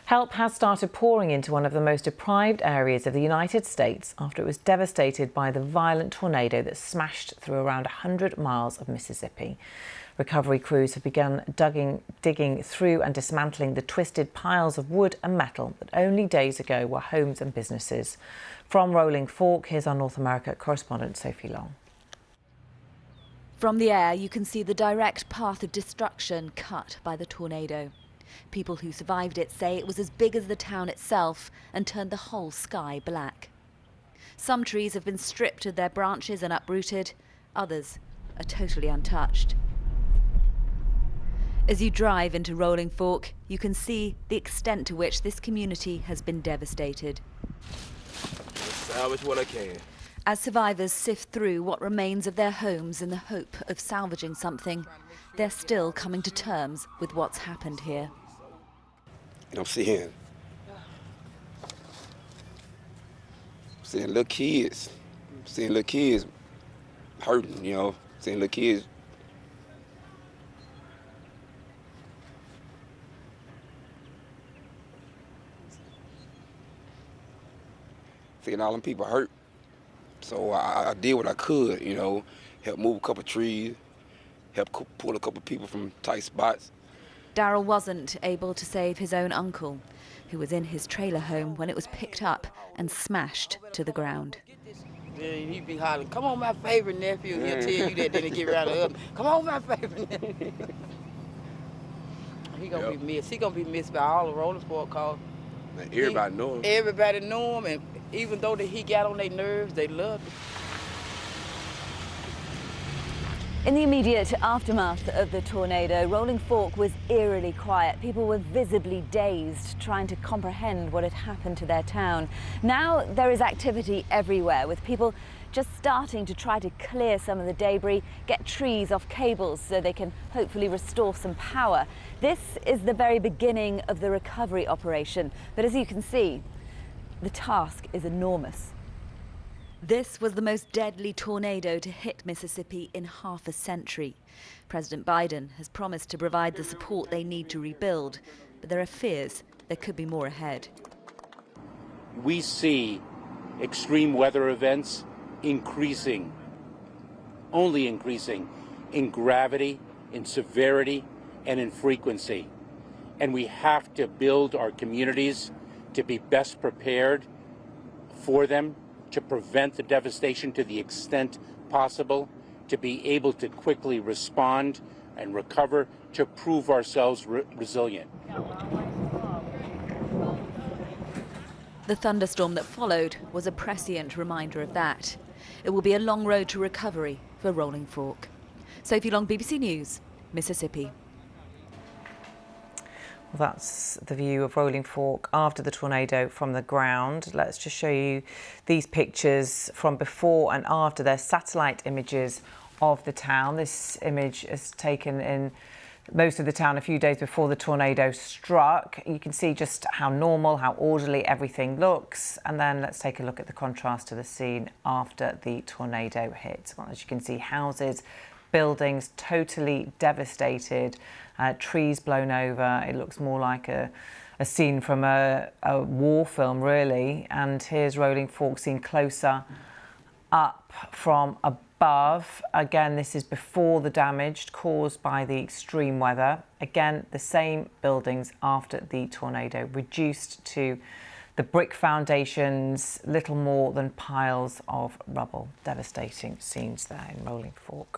Help has started pouring into one of the most deprived areas of the United States after it was devastated by the violent tornado that smashed through around 100 miles of Mississippi. Recovery crews have begun digging through and dismantling the twisted piles of wood and metal that only days ago were homes and businesses. From Rolling Fork, here's our North America correspondent Sophie Long. From the air, you can see the direct path of destruction cut by the tornado. People who survived it say it was as big as the town itself and turned the whole sky black. Some trees have been stripped of their branches and uprooted. Others are totally untouched. As you drive into Rolling Fork, you can see the extent to which this community has been devastated. Salvage what I can. As survivors sift through what remains of their homes in the hope of salvaging something, they're still coming to terms with what's happened here. I'm seeing little kids, hurting, seeing little kids. Seeing all them people hurt. So I did what I could, help move a couple trees, help pull a couple people from tight spots. Darryl wasn't able to save his own uncle, who was in his trailer home when it was picked up and smashed to the ground. Yeah, he'd be hollering, "Come on, my favorite nephew." He'll tell you that, then he get around the other. "Come on, my favorite nephew." He gonna be missed. He gonna be missed by all the Rolling Fork cause everybody know him. Everybody know him, and even though he got on their nerves, they loved him. In the immediate aftermath of the tornado, Rolling Fork was eerily quiet. People were visibly dazed, trying to comprehend what had happened to their town. Now there is activity everywhere, with people just starting to try to clear some of the debris, get trees off cables so they can hopefully restore some power. This is the very beginning of the recovery operation, but as you can see, the task is enormous. This was the most deadly tornado to hit Mississippi in half a century. President Biden has promised to provide the support they need to rebuild, but there are fears there could be more ahead. We see extreme weather events only increasing in gravity, in severity, and in frequency. And we have to build our communities to be best prepared for them, to prevent the devastation to the extent possible, to be able to quickly respond and recover, to prove ourselves resilient. The thunderstorm that followed was a prescient reminder of that. It will be a long road to recovery for Rolling Fork. Sophie Long, BBC News, Mississippi. Well, that's the view of Rolling Fork after the tornado from the ground. Let's just show you these pictures from before and after. They're satellite images of the town. This image is taken in most of the town a few days before the tornado struck. You can see just how normal, how orderly everything looks. And then let's take a look at the contrast to the scene after the tornado hit. Well, as you can see, houses, buildings totally devastated, trees blown over. It looks more like a scene from a war film, really. And here's Rolling Fork seen closer up from above. Again, this is before the damage caused by the extreme weather. Again, the same buildings after the tornado, reduced to the brick foundations, little more than piles of rubble. Devastating scenes there in Rolling Fork.